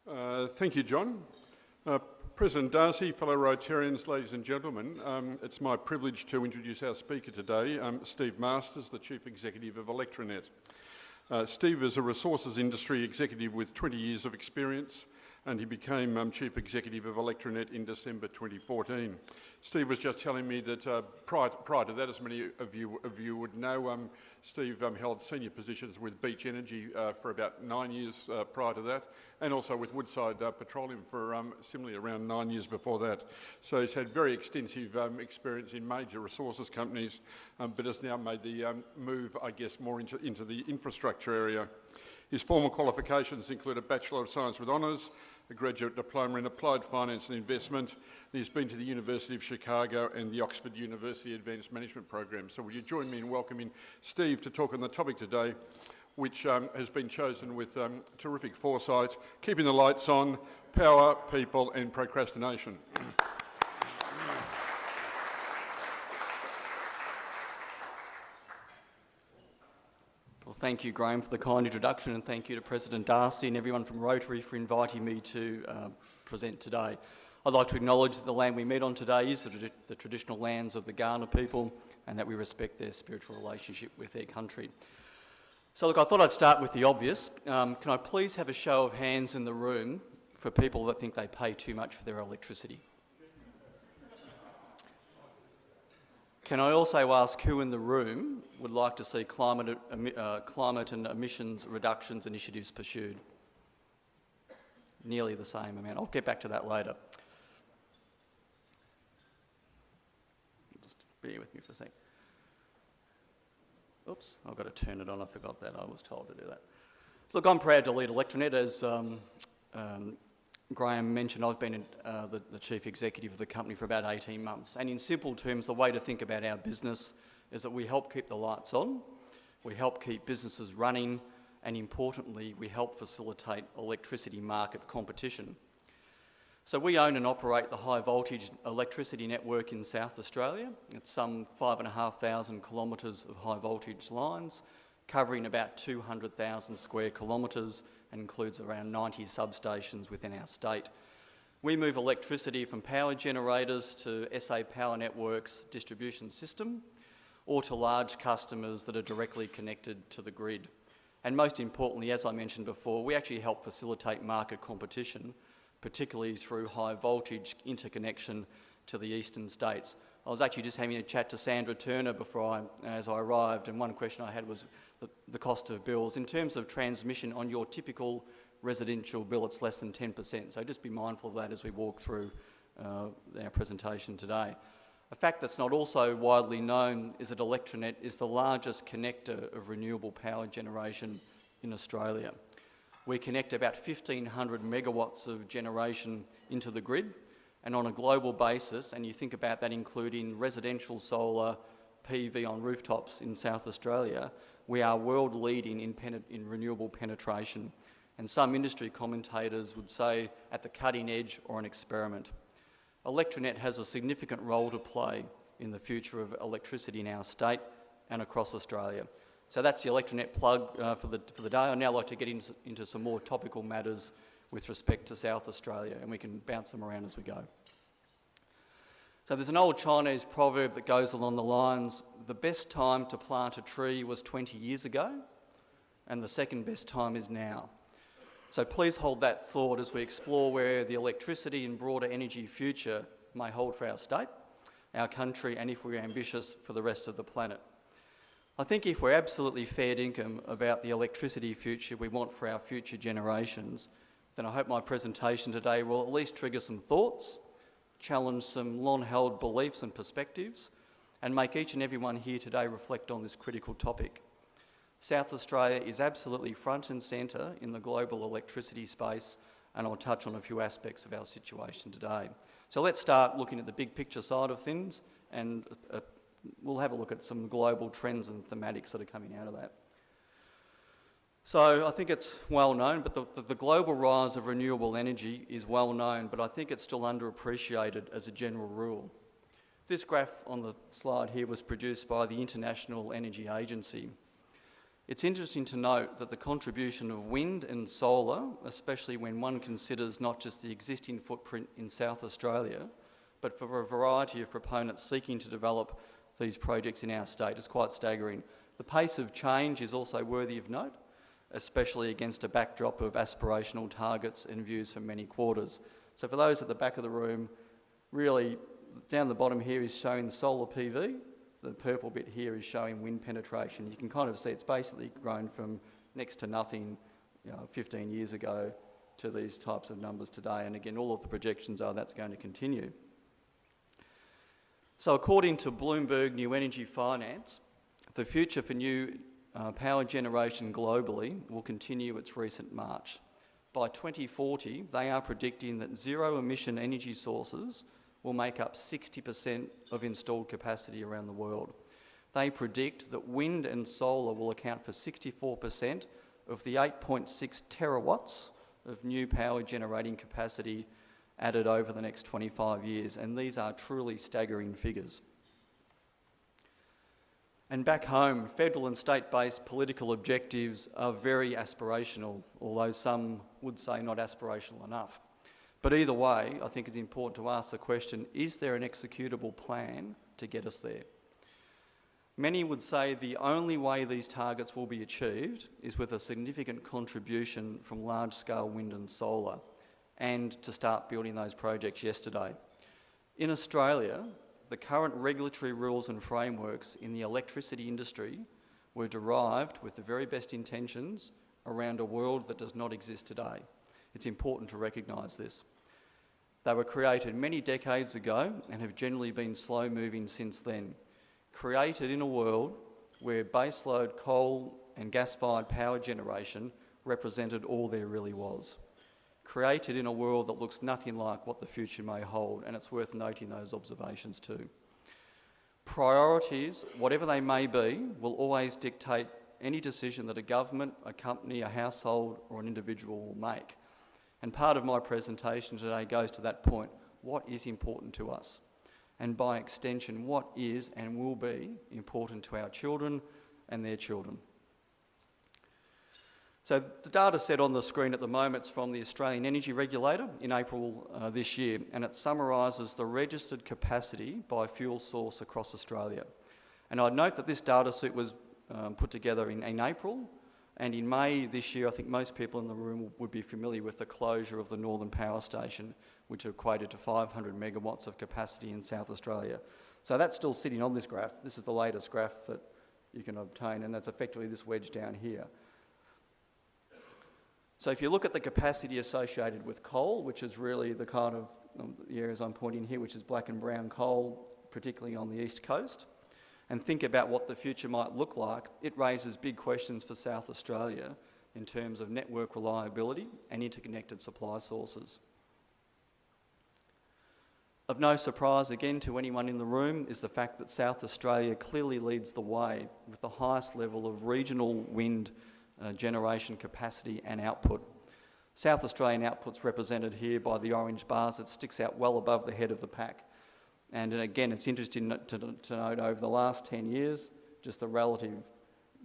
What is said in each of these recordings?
Thank you, John. President Darcy, fellow Rotarians, ladies and gentlemen, it's my privilege to introduce our speaker today, Steve Masters, the Chief Executive of ElectraNet. Steve is a resources industry executive with 20 years of experience, and he became Chief Executive of ElectraNet in December 2014. Steve was just telling me that prior to that, as many of you would know, Steve held senior positions with Beach Energy for about 9 years prior to that, and also with Woodside Petroleum for similarly around 9 years before that. So he's had very extensive experience in major resources companies, but has now made the move, I guess, more into the infrastructure area. His formal qualifications include a Bachelor of Science with Honours, a Graduate Diploma in Applied Finance and Investment, and he's been to the University of Chicago and the Oxford University Advanced Management Program. So will you join me in welcoming Steve to talk on the topic today, which has been chosen with terrific foresight: keeping the lights on, power, people and procrastination. Well, thank you, Graham, for the kind introduction, and thank you to President Darcy and everyone from Rotary for inviting me to present today. I'd like to acknowledge that the land we meet on today is the traditional lands of the Kaurna people, and that we respect their spiritual relationship with their country. So look, I thought I'd start with the obvious. Can I please have a show of hands in the room for people that think they pay too much for their electricity? Can I also ask who in the room would like to see climate and emissions reductions initiatives pursued? Nearly the same amount. I'll get back to that later. Just bear with me for a sec. Oops, I've got to turn it on. I forgot that. I was told to do that. So look, I'm proud to lead ElectraNet. As Graham mentioned, I've been the Chief Executive of the company for about 18 months. And in simple terms, the way to think about our business is that we help keep the lights on, we help keep businesses running, and importantly, we help facilitate electricity market competition. So we own and operate the high voltage electricity network in South Australia. It's some 5,500 kilometres of high voltage lines, covering about 200,000 square kilometres, and includes around 90 substations within our state. We move electricity from power generators to SA Power Networks distribution system, or to large customers that are directly connected to the grid. And most importantly, as I mentioned before, we actually help facilitate market competition, particularly through high voltage interconnection to the eastern states. I was actually just having a chat to Sandra Turner as I arrived, and one question I had was the cost of bills. In terms of transmission on your typical residential bill, it's less than 10%, so just be mindful of that as we walk through our presentation today. A fact that's not also widely known is that ElectraNet is the largest connector of renewable power generation in Australia. We connect about 1,500 megawatts of generation into the grid, and on a global basis, and you think about that including residential solar, PV on rooftops in South Australia, we are world leading in renewable penetration, and some industry commentators would say at the cutting edge or an experiment. ElectraNet has a significant role to play in the future of electricity in our state and across Australia. So that's the ElectraNet plug for the day. I'd now like to get into some more topical matters with respect to South Australia, and we can bounce them around as we go. So there's an old Chinese proverb that goes along the lines, the best time to plant a tree was 20 years ago, and the second best time is now. So please hold that thought as we explore where the electricity and broader energy future may hold for our state, our country, and if we're ambitious, for the rest of the planet. I think if we're absolutely fair dinkum about the electricity future we want for our future generations, then I hope my presentation today will at least trigger some thoughts, challenge some long-held beliefs and perspectives, and make each and every one here today reflect on this critical topic. South Australia is absolutely front and centre in the global electricity space, and I'll touch on a few aspects of our situation today. So let's start looking at the big picture side of things, and we'll have a look at some global trends and thematics that are coming out of that. So I think it's well known, but the global rise of renewable energy is well known, but I think it's still underappreciated as a general rule. This graph on the slide here was produced by the International Energy Agency. It's interesting to note that the contribution of wind and solar, especially when one considers not just the existing footprint in South Australia, but for a variety of proponents seeking to develop these projects in our state, is quite staggering. The pace of change is also worthy of note, especially against a backdrop of aspirational targets and views from many quarters. So for those at the back of the room, really down the bottom here is showing solar PV. The purple bit here is showing wind penetration. You can kind of see it's basically grown from next to nothing 15 years ago to these types of numbers today. And again, all of the projections are that's going to continue. So according to Bloomberg New Energy Finance, the future for new power generation globally will continue its recent march. By 2040, they are predicting that zero-emission energy sources will make up 60% of installed capacity around the world. They predict that wind and solar will account for 64% of the 8.6 terawatts of new power generating capacity added over the next 25 years, and these are truly staggering figures. And back home, federal and state-based political objectives are very aspirational, although some would say not aspirational enough. But either way, I think it's important to ask the question, is there an executable plan to get us there? Many would say the only way these targets will be achieved is with a significant contribution from large-scale wind and solar, and to start building those projects yesterday. In Australia, the current regulatory rules and frameworks in the electricity industry were derived with the very best intentions around a world that does not exist today. It's important to recognise this. They were created many decades ago and have generally been slow-moving since then. Created in a world where baseload coal and gas-fired power generation represented all there really was. Created in a world that looks nothing like what the future may hold, and it's worth noting those observations too. Priorities, whatever they may be, will always dictate any decision that a government, a company, a household or an individual will make. And part of my presentation today goes to that point. What is important to us? And by extension, what is and will be important to our children and their children? So the data set on the screen at the moment is from the Australian Energy Regulator in April this year, and it summarises the registered capacity by fuel source across Australia. And I'd note that this data set was put together in April, and in May this year, I think most people in the room would be familiar with the closure of the Northern Power Station, which equated to 500 megawatts of capacity in South Australia. So that's still sitting on this graph. This is the latest graph that you can obtain, and that's effectively this wedge down here. So if you look at the capacity associated with coal, which is really the kind of the areas I'm pointing here, which is black and brown coal, particularly on the east coast, and think about what the future might look like, it raises big questions for South Australia in terms of network reliability and interconnected supply sources. Of no surprise again to anyone in the room is the fact that South Australia clearly leads the way with the highest level of regional wind generation capacity and output. South Australian output's represented here by the orange bars that sticks out well above the head of the pack. And again, it's interesting to note over the last 10 years, just the relative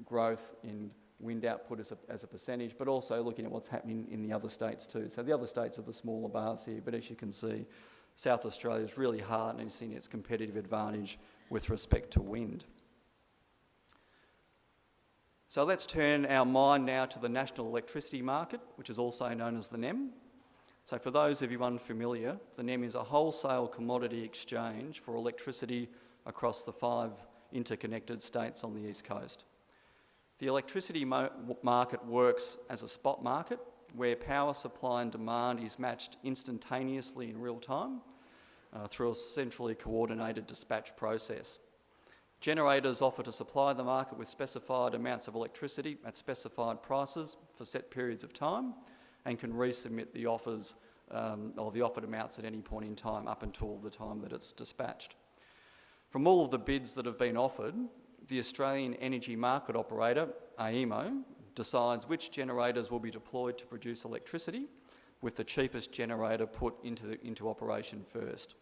growth in wind output as a percentage, but also looking at what's happening in the other states too. So the other states are the smaller bars here, but as you can see, South Australia is really harnessing its competitive advantage with respect to wind. So let's turn our mind now to the National Electricity Market, which is also known as the NEM. So for those of you unfamiliar, the NEM is a wholesale commodity exchange for electricity across the 5 interconnected states on the East Coast. The electricity market works as a spot market where power supply and demand is matched instantaneously in real time through a centrally coordinated dispatch process. Generators offer to supply the market with specified amounts of electricity at specified prices for set periods of time and can resubmit the offers or the offered amounts at any point in time up until the time that it's dispatched. From all of the bids that have been offered, the Australian Energy Market Operator, AEMO, decides which generators will be deployed to produce electricity, with the cheapest generator put into operation first.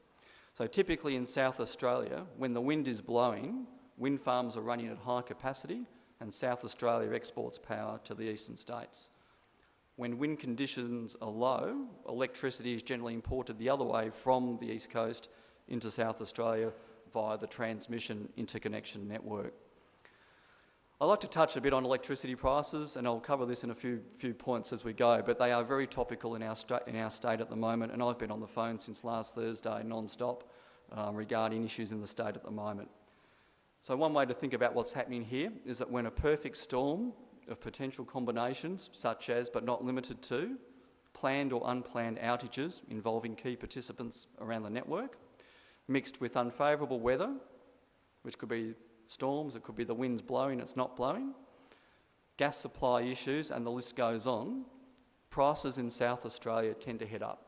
So typically in South Australia, when the wind is blowing, wind farms are running at high capacity and South Australia exports power to the eastern states. When wind conditions are low, electricity is generally imported the other way from the east coast into South Australia via the transmission interconnection network. I'd like to touch a bit on electricity prices, and I'll cover this in a few points as we go, but they are very topical in our state at the moment, and I've been on the phone since last Thursday non-stop regarding issues in the state at the moment. So one way to think about what's happening here is that when a perfect storm of potential combinations, such as, but not limited to, planned or unplanned outages involving key participants around the network, mixed with unfavourable weather, which could be storms, it could be the winds blowing, it's not blowing, gas supply issues, and the list goes on, prices in South Australia tend to head up,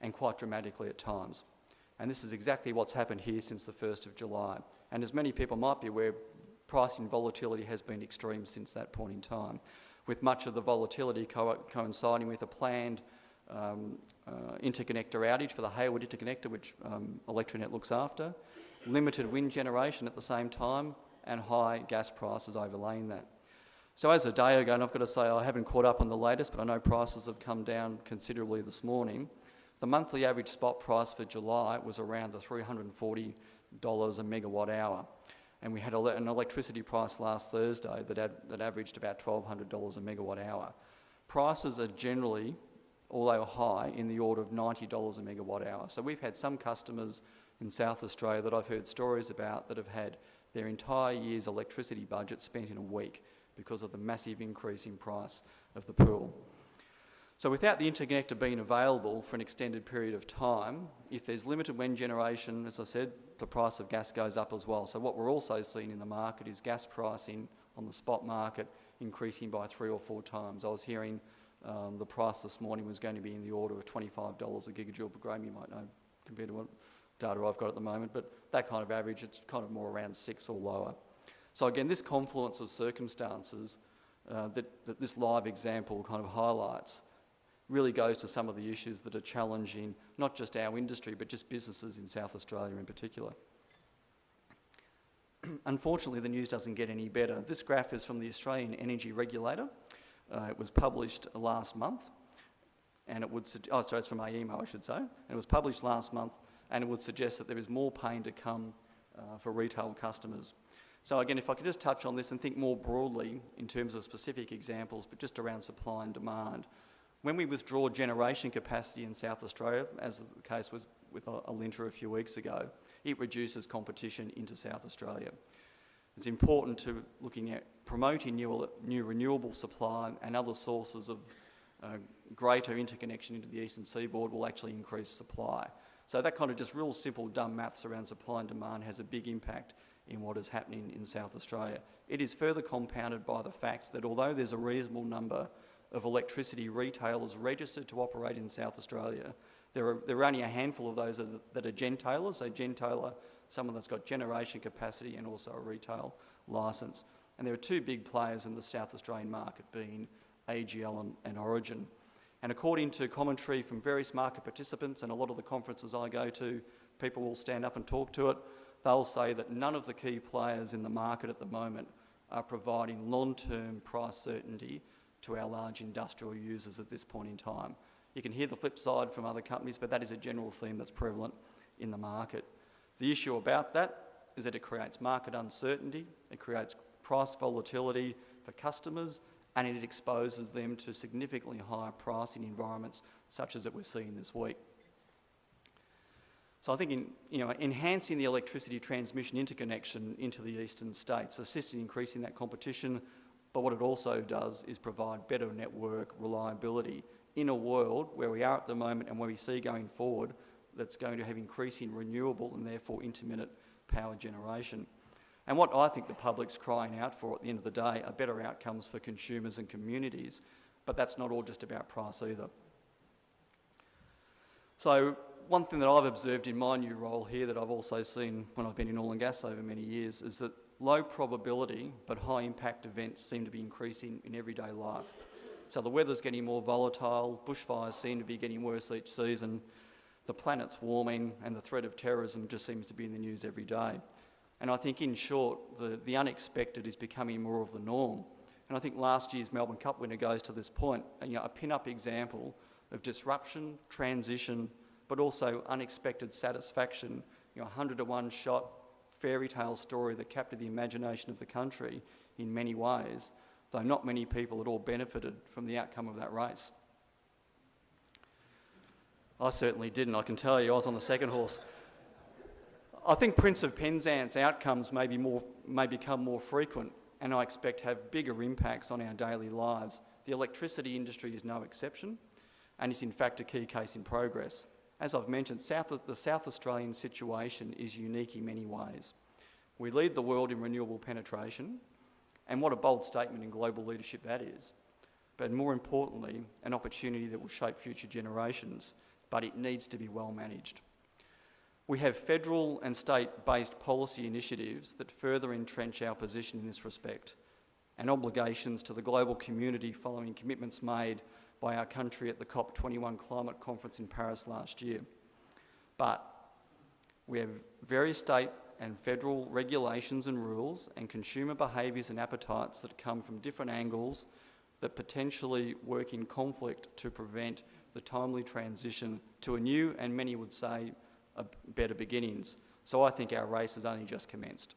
and quite dramatically at times. And this is exactly what's happened here since the 1st of July. And as many people might be aware, pricing volatility has been extreme since that point in time, with much of the volatility coinciding with a planned interconnector outage for the Hayward interconnector, which ElectraNet looks after, limited wind generation at the same time, and high gas prices overlaying that. So as a day ago, and I've got to say I haven't caught up on the latest, but I know prices have come down considerably this morning, the monthly average spot price for July was around the $340 a megawatt hour. And we had an electricity price last Thursday that averaged about $1,200 a megawatt hour. Prices are generally, although high, in the order of $90 a megawatt hour. So we've had some customers in South Australia that I've heard stories about that have had their entire year's electricity budget spent in a week because of the massive increase in price of the pool. So without the interconnector being available for an extended period of time, if there's limited wind generation, as I said, the price of gas goes up as well. So what we're also seeing in the market is gas pricing on the spot market increasing by 3 or 4 times. I was hearing the price this morning was going to be in the order of $25 a gigajoule per gram, you might know, compared to what data I've got at the moment, but that kind of average, it's kind of more around 6 or lower. So again, this confluence of circumstances that this live example kind of highlights really goes to some of the issues that are challenging not just our industry, but just businesses in South Australia in particular. Unfortunately, the news doesn't get any better. This graph is from the Australian Energy Regulator. It was published last month, and it would it's from AEMO, I should say, and it was published last month, and it would suggest that there is more pain to come for retail customers. So again, if I could just touch on this and think more broadly in terms of specific examples, but just around supply and demand. When we withdraw generation capacity in South Australia, as the case was with Alinta a few weeks ago, it reduces competition into South Australia. It's important to looking at promoting new renewable supply and other sources of greater interconnection into the eastern seaboard will actually increase supply. So that kind of just real simple dumb maths around supply and demand has a big impact in what is happening in South Australia. It is further compounded by the fact that although there's a reasonable number of electricity retailers registered to operate in South Australia, there are only a handful of those that are gentailers. So gentailer, someone that's got generation capacity and also a retail licence. And there are 2 big players in the South Australian market, being AGL and Origin. And according to commentary from various market participants and a lot of the conferences I go to, people will stand up and talk to it, they'll say that none of the key players in the market at the moment are providing long-term price certainty to our large industrial users at this point in time. You can hear the flip side from other companies, but that is a general theme that's prevalent in the market. The issue about that is that it creates market uncertainty, it creates price volatility for customers, and it exposes them to significantly higher pricing environments such as that we're seeing this week. So I think enhancing the electricity transmission interconnection into the eastern states assists in increasing that competition, but what it also does is provide better network reliability in a world where we are at the moment and where we see going forward that's going to have increasing renewable and therefore intermittent power generation. And what I think the public's crying out for at the end of the day are better outcomes for consumers and communities, but that's not all just about price either. So one thing that I've observed in my new role here that I've also seen when I've been in oil and gas over many years is that low probability but high impact events seem to be increasing in everyday life. So the weather's getting more volatile, bushfires seem to be getting worse each season, the planet's warming, and the threat of terrorism just seems to be in the news every day. And I think, in short, the unexpected is becoming more of the norm. And I think last year's Melbourne Cup winner goes to this point, and, a pin-up example of disruption, transition, but also unexpected satisfaction. 100-to-1 shot, fairy tale story that captured the imagination of the country in many ways, though not many people at all benefited from the outcome of that race. I certainly didn't, I can tell you, I was on the second horse. I think Prince of Penzance outcomes may become more frequent, and I expect to have bigger impacts on our daily lives. The electricity industry is no exception, and is in fact a key case in progress. As I've mentioned, the South Australian situation is unique in many ways. We lead the world in renewable penetration, and what a bold statement in global leadership that is. But more importantly, an opportunity that will shape future generations, but it needs to be well managed. We have federal and state-based policy initiatives that further entrench our position in this respect, and obligations to the global community following commitments made by our country at the COP21 climate conference in Paris last year. But we have various state and federal regulations and rules and consumer behaviours and appetites that come from different angles that potentially work in conflict to prevent the timely transition to a new, and many would say, better beginnings. So I think our race has only just commenced.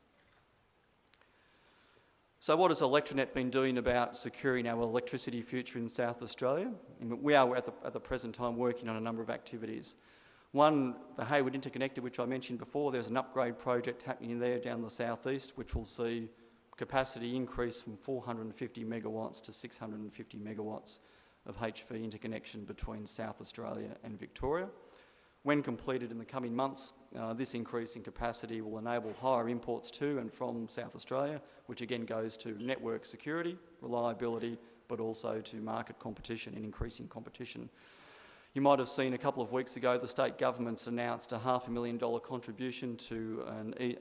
So what has ElectraNet been doing about securing our electricity future in South Australia? And we are at the present time working on a number of activities. One, the Hayward Interconnector, which I mentioned before, there's an upgrade project happening there down the southeast, which will see capacity increase from 450 megawatts to 650 megawatts of HV interconnection between South Australia and Victoria. When completed in the coming months, this increase in capacity will enable higher imports to and from South Australia, which again goes to network security, reliability, but also to market competition and increasing competition. You might have seen a couple of weeks ago the state government's announced a $500,000 contribution to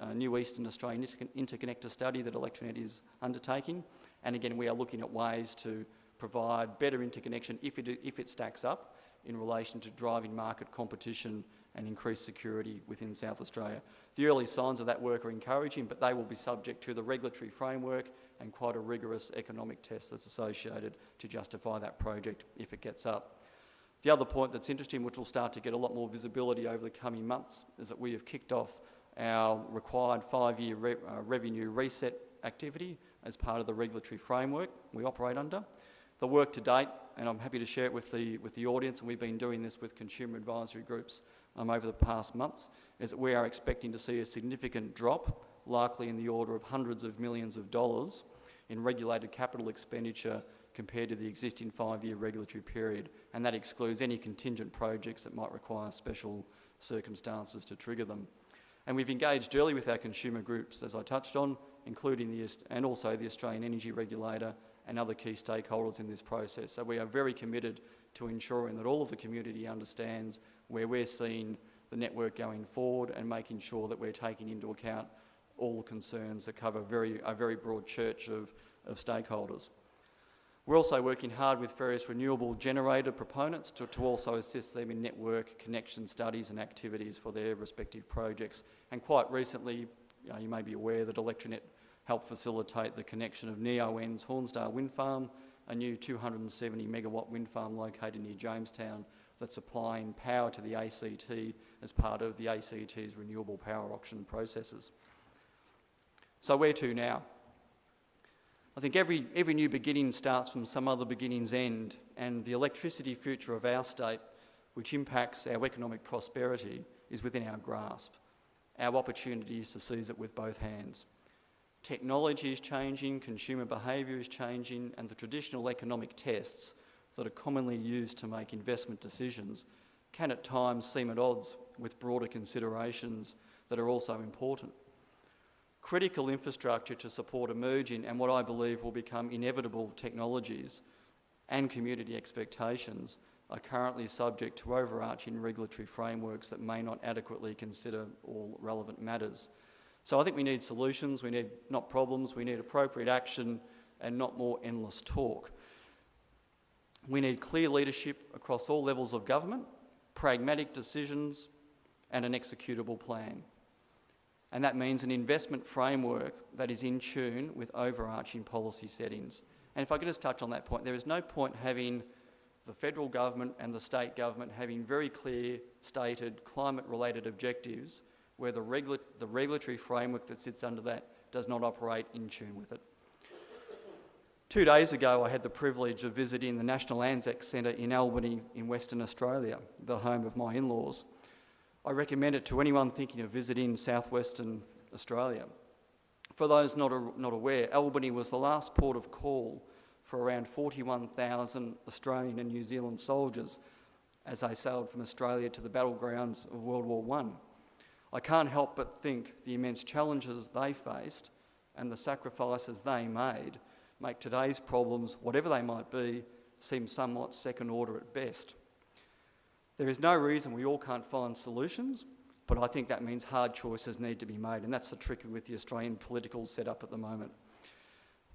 a new Eastern Australian interconnector study that ElectraNet is undertaking. And again, we are looking at ways to provide better interconnection if it stacks up in relation to driving market competition and increased security within South Australia. The early signs of that work are encouraging, but they will be subject to the regulatory framework and quite a rigorous economic test that's associated to justify that project if it gets up. The other point that's interesting, which will start to get a lot more visibility over the coming months, is that we have kicked off our required 5-year revenue reset activity as part of the regulatory framework we operate under. The work to date, and I'm happy to share it with the audience, and we've been doing this with consumer advisory groups over the past months, is that we are expecting to see a significant drop, likely in the order of hundreds of millions of dollars, in regulated capital expenditure compared to the existing 5-year regulatory period, and that excludes any contingent projects that might require special circumstances to trigger them. And we've engaged early with our consumer groups, as I touched on, including and also the Australian Energy Regulator and other key stakeholders in this process. So we are very committed to ensuring that all of the community understands where we're seeing the network going forward and making sure that we're taking into account all the concerns that cover a very broad church of stakeholders. We're also working hard with various renewable generator proponents to also assist them in network connection studies and activities for their respective projects. And quite recently, you may be aware that ElectraNet helped facilitate the connection of NEON's Hornsdale Wind Farm, a new 270 megawatt wind farm located near Jamestown that's supplying power to the ACT as part of the ACT's renewable power auction processes. So where to now? I think every new beginning starts from some other beginning's end, and the electricity future of our state, which impacts our economic prosperity, is within our grasp. Our opportunity is to seize it with both hands. Technology is changing, consumer behaviour is changing, and the traditional economic tests that are commonly used to make investment decisions can at times seem at odds with broader considerations that are also important. Critical infrastructure to support emerging and what I believe will become inevitable technologies and community expectations are currently subject to overarching regulatory frameworks that may not adequately consider all relevant matters. So I think we need solutions, we need not problems, we need appropriate action and not more endless talk. We need clear leadership across all levels of government, pragmatic decisions and an executable plan. And that means an investment framework that is in tune with overarching policy settings. And if I could just touch on that point, there is no point having the federal government and the state government having very clear stated climate-related objectives where the regulatory framework that sits under that does not operate in tune with it. 2 days ago, I had the privilege of visiting the National Anzac Centre in Albany in Western Australia, the home of my in-laws. I recommend it to anyone thinking of visiting southwestern Australia. For those not aware, Albany was the last port of call for around 41,000 Australian and New Zealand soldiers as they sailed from Australia to the battlegrounds of World War I. I can't help but think the immense challenges they faced and the sacrifices they made make today's problems, whatever they might be, seem somewhat second order at best. There is no reason we all can't find solutions, but I think that means hard choices need to be made, and that's the trick with the Australian political setup at the moment.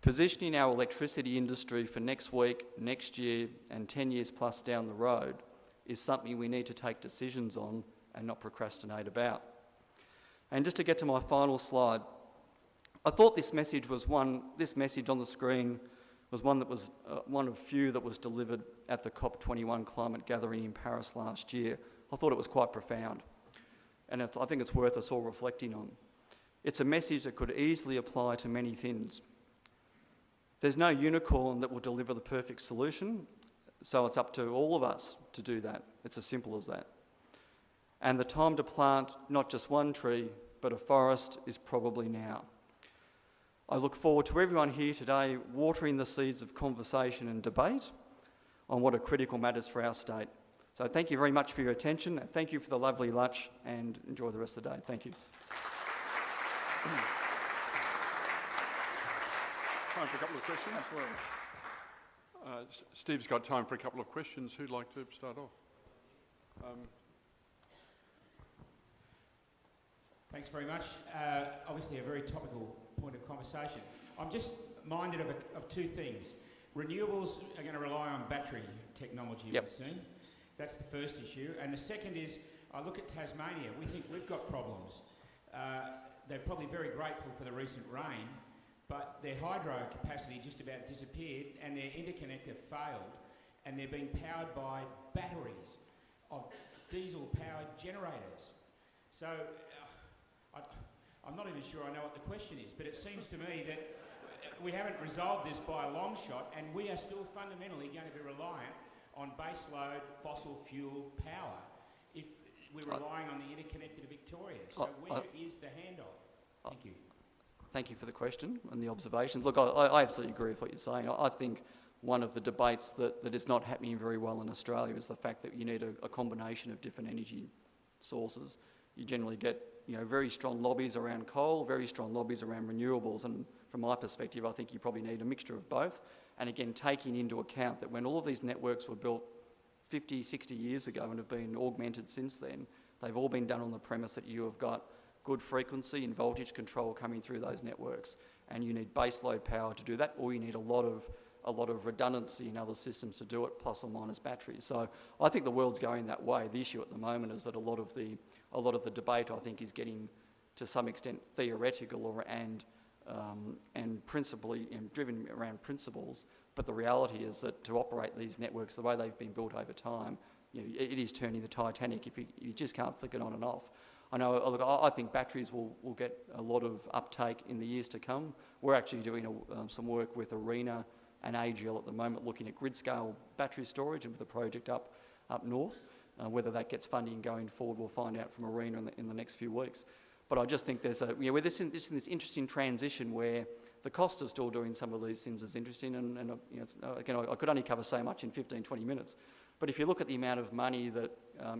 Positioning our electricity industry for next week, next year, and 10 years plus down the road is something we need to take decisions on and not procrastinate about. And just to get to my final slide, I thought this message on the screen was one that was one of few that was delivered at the COP21 climate gathering in Paris last year. I thought it was quite profound, and I think it's worth us all reflecting on. It's a message that could easily apply to many things. There's no unicorn that will deliver the perfect solution, so it's up to all of us to do that. It's as simple as that. And the time to plant not just one tree, but a forest is probably now. I look forward to everyone here today watering the seeds of conversation and debate on what are critical matters for our state. So thank you very much for your attention, and thank you for the lovely lunch, and enjoy the rest of the day. Thank you. Time for a couple of questions? Absolutely. Steve's got time for a couple of questions. Who'd like to start off? Thanks very much. Obviously a very topical point of conversation. I'm just minded of two things. Renewables are going to rely on battery technology, Yep. we've seen. That's the first issue. And the second is, I look at Tasmania. We think we've got problems. They're probably very grateful for the recent rain, but their hydro capacity just about disappeared and their interconnector failed, and they're being powered by batteries of diesel-powered generators. So I'm not even sure I know what the question is, but it seems to me that we haven't resolved this by a long shot, and we are still fundamentally going to be reliant on baseload fossil fuel power if we're relying on the interconnector to Victoria. So where is the handoff? Thank you. Thank you for the question and the observations. Look, I absolutely agree with what you're saying. I think one of the debates that is not happening very well in Australia is the fact that you need a combination of different energy sources. You generally get very strong lobbies around coal, very strong lobbies around renewables, and from my perspective, I think you probably need a mixture of both. And again, taking into account that when all of these networks were built 50, 60 years ago and have been augmented since then, they've all been done on the premise that you have got good frequency and voltage control coming through those networks, and you need baseload power to do that, or you need a lot of redundancy in other systems to do it, plus or minus batteries. So I think the world's going that way. The issue at the moment is that a lot of the debate, I think, is getting to some extent theoretical and principally driven around principles. But the reality is that to operate these networks the way they've been built over time, it is turning the Titanic if you just can't flick it on and off. I think batteries will get a lot of uptake in the years to come. We're actually doing some work with ARENA and AGL at the moment, looking at grid-scale battery storage, and with the project up north. Whether that gets funding going forward, we'll find out from ARENA in the next few weeks. But I just think there's we're in this interesting transition where the cost of still doing some of these things is interesting, and again, I could only cover so much in 15, 20 minutes. But if you look at the amount of money that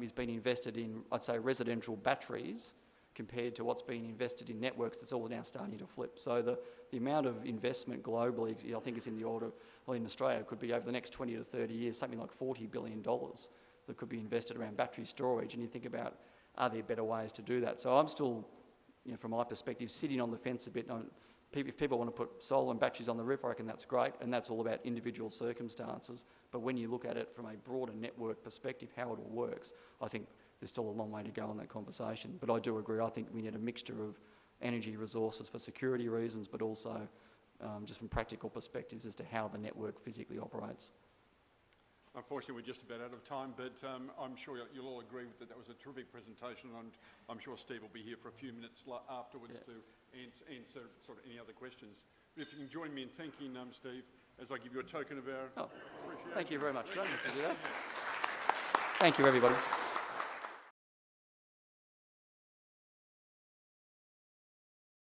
is being invested in, I'd say, residential batteries compared to what's being invested in networks, it's all now starting to flip. So the amount of investment globally, I think, is in the order, well, in Australia, could be over the next 20 to 30 years, something like $40 billion that could be invested around battery storage. And you think about, are there better ways to do that? So I'm still, from my perspective, sitting on the fence a bit. If people want to put solar and batteries on the roof, I reckon that's great, and that's all about individual circumstances. But when you look at it from a broader network perspective, how it all works, I think there's still a long way to go in that conversation. But I do agree, I think we need a mixture energy resources for security reasons, but also just from practical perspectives as to how the network physically operates. Unfortunately, we're just about out of time, but I'm sure you'll all agree that that was a terrific presentation, and I'm sure Steve will be here for a few minutes afterwards to answer sort of any other questions. But if you can join me in thanking Steve as I give you a token of our appreciation. Thank you very much. Thank you, everybody.